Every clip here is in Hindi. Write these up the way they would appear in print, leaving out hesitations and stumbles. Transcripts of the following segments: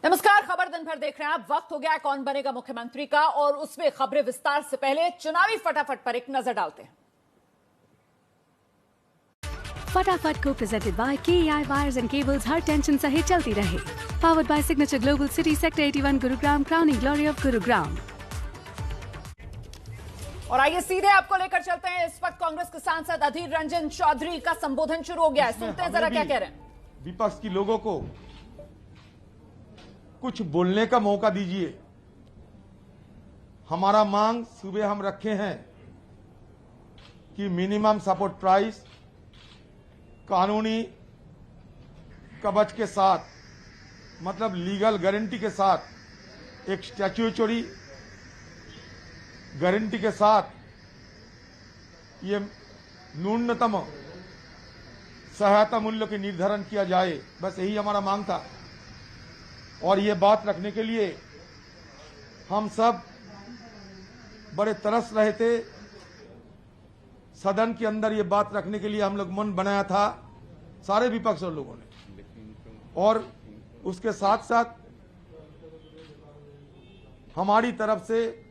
नमस्कार। खबर दिन भर देख रहे हैं आप। वक्त हो गया है कौन बनेगा मुख्यमंत्री का, और उसमें खबरें विस्तार से पहले चुनावी फटाफट पर एक नजर डालते हैं। फटाफट को presented by KEI wires and cables, her tension सही चलती रहे। Powered by signature global city, sector 81 Gurugram, crowning glory of Gurugram. और आइए सीधे आपको लेकर चलते हैं। इस वक्त कांग्रेस के सांसद अधीर रंजन चौधरी का संबोधन शुरू हो गया है। सुनते हैं जरा क्या कह रहे हैं। विपक्ष की लोगों को कुछ बोलने का मौका दीजिए। हमारा मांग सुबह हम रखे हैं कि मिनिमम सपोर्ट प्राइस कानूनी कवच के साथ, मतलब लीगल गारंटी के साथ, एक स्टैट्यूटरी गारंटी के साथ ये न्यूनतम सहायता मूल्य के निर्धारण किया जाए। बस यही हमारा मांग था। और ये बात रखने के लिए हम सब बड़े तरस रहे थे। सदन के अंदर ये बात रखने के लिए हम लोग मन बनाया था, सारे विपक्ष लोगों ने। और उसके साथ साथ हमारी तरफ से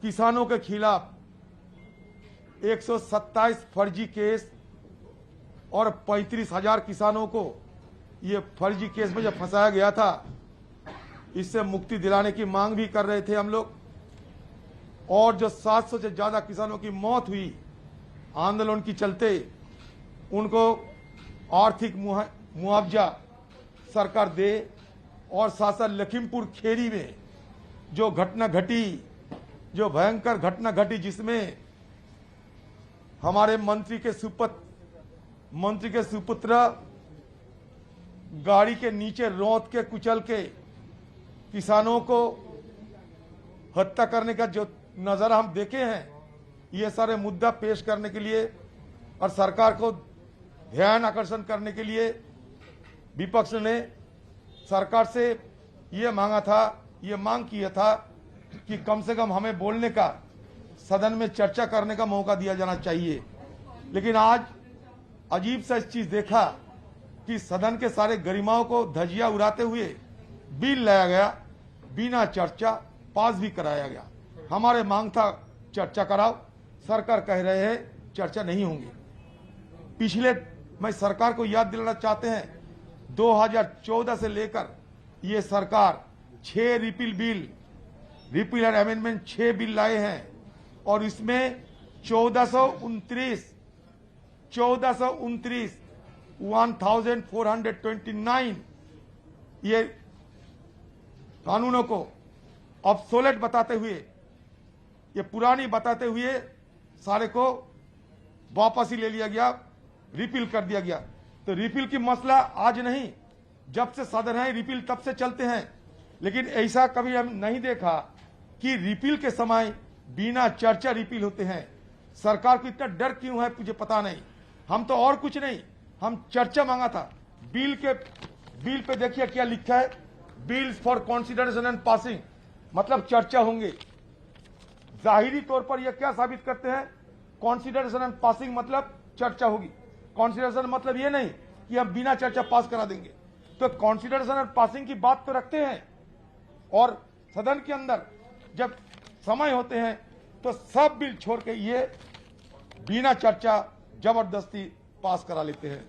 किसानों के खिलाफ 127 फर्जी केस और 35,000 किसानों को ये फर्जी केस में जब फंसाया गया था, इससे मुक्ति दिलाने की मांग भी कर रहे थे हम लोग। और जो 700 से ज्यादा किसानों की मौत हुई आंदोलन की चलते, उनको आर्थिक मुआवजा सरकार दे। और साथ साथ लखीमपुर खेरी में जो घटना घटी, जो भयंकर घटना घटी, जिसमें हमारे मंत्री के सुपुत्र गाड़ी के नीचे रौंद के कुचल के किसानों को हत्या करने का जो नजारा हम देखे हैं, ये सारे मुद्दा पेश करने के लिए और सरकार को ध्यान आकर्षण करने के लिए विपक्ष ने सरकार से ये मांग किया था कि कम से कम हमें बोलने का, सदन में चर्चा करने का मौका दिया जाना चाहिए। लेकिन आज अजीब सा इस चीज देखा कि सदन के सारे गरिमाओं को धजिया उड़ाते हुए बिल लाया गया, बिना चर्चा पास भी कराया गया। हमारे मांग था चर्चा कराओ, सरकार कह रहे हैं चर्चा नहीं होंगी। पिछले, मैं सरकार को याद दिलाना चाहते हैं, 2014 से लेकर ये सरकार 6 रिपील एंड अमेंडमेंट 6 बिल लाए हैं। और इसमें 1429 ये कानूनों को ऑब्सोलेट बताते हुए, ये पुरानी बताते हुए सारे को वापस ही ले लिया गया, रिपील कर दिया गया। तो रिपील की मसला आज नहीं, जब से सदन है रिपील तब से चलते हैं। लेकिन ऐसा कभी हम नहीं देखा कि रिपील के समय बिना चर्चा रिपील होते हैं। सरकार को इतना डर क्यों है मुझे पता नहीं। हम तो और कुछ नहीं, हम चर्चा मांगा था। बिल पे देखिए क्या लिखा है, bills for consideration and passing, मतलब चर्चा होंगे। जाहिरी तौर पर यह क्या साबित करते हैं, कॉन्सिडरेशन एंड पासिंग मतलब चर्चा होगी। कॉन्सिडरेशन मतलब ये नहीं कि हम बिना चर्चा पास करा देंगे। तो कॉन्सिडरेशन एंड पासिंग की बात तो रखते हैं, और सदन के अंदर जब समय होते हैं तो सब बिल छोड़ के ये बिना चर्चा जबरदस्ती पास करा लेते हैं।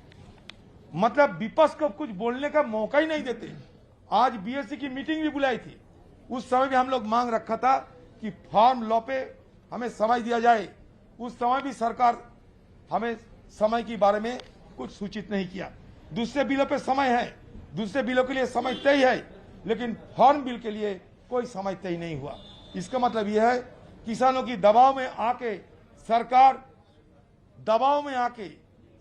मतलब विपक्ष को कुछ बोलने का मौका ही नहीं देते। आज BSC की मीटिंग भी बुलाई थी, उस समय भी हम लोग मांग रखा था कि फार्म लॉ पे हमें समय दिया जाए। उस समय भी सरकार हमें समय के बारे में कुछ सूचित नहीं किया। दूसरे बिलों पे समय है, दूसरे बिलों के लिए समय तय है, लेकिन फार्म बिल के लिए कोई समय तय नहीं हुआ। इसका मतलब यह है किसानों की दबाव में आके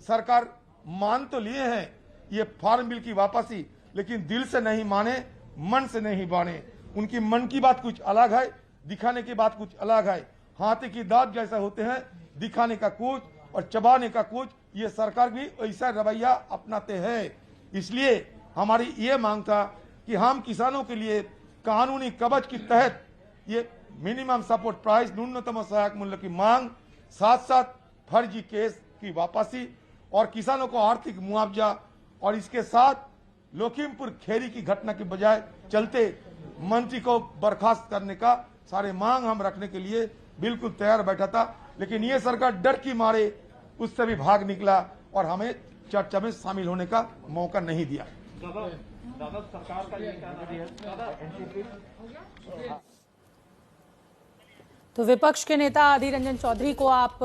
सरकार मान तो लिए हैं ये फार्म बिल की वापसी, लेकिन दिल से नहीं माने, मन से नहीं माने। उनकी मन की बात कुछ अलग है, दिखाने की बात कुछ अलग है। हाथी की दांत जैसा होते हैं, दिखाने का कुछ और चबाने का कुछ। ये सरकार भी ऐसा रवैया अपनाते हैं। इसलिए हमारी ये मांग था कि हम किसानों के लिए कानूनी कवच के तहत ये मिनिमम सपोर्ट प्राइस, न्यूनतम सहायक मूल्य की मांग, साथ साथ फर्जी केस की वापसी और किसानों को आर्थिक मुआवजा, और इसके साथ लखीमपुर खेरी की घटना की बजाय चलते मंत्री को बर्खास्त करने का सारे मांग हम रखने के लिए बिल्कुल तैयार बैठा था, लेकिन ये सरकार डर की मारे उससे भी भाग निकला और हमें चर्चा में शामिल होने का मौका नहीं दिया। दादा सरकार का ये कहना है, दादा एनसीपी तो विपक्ष के नेता अधीर रंजन चौधरी को आप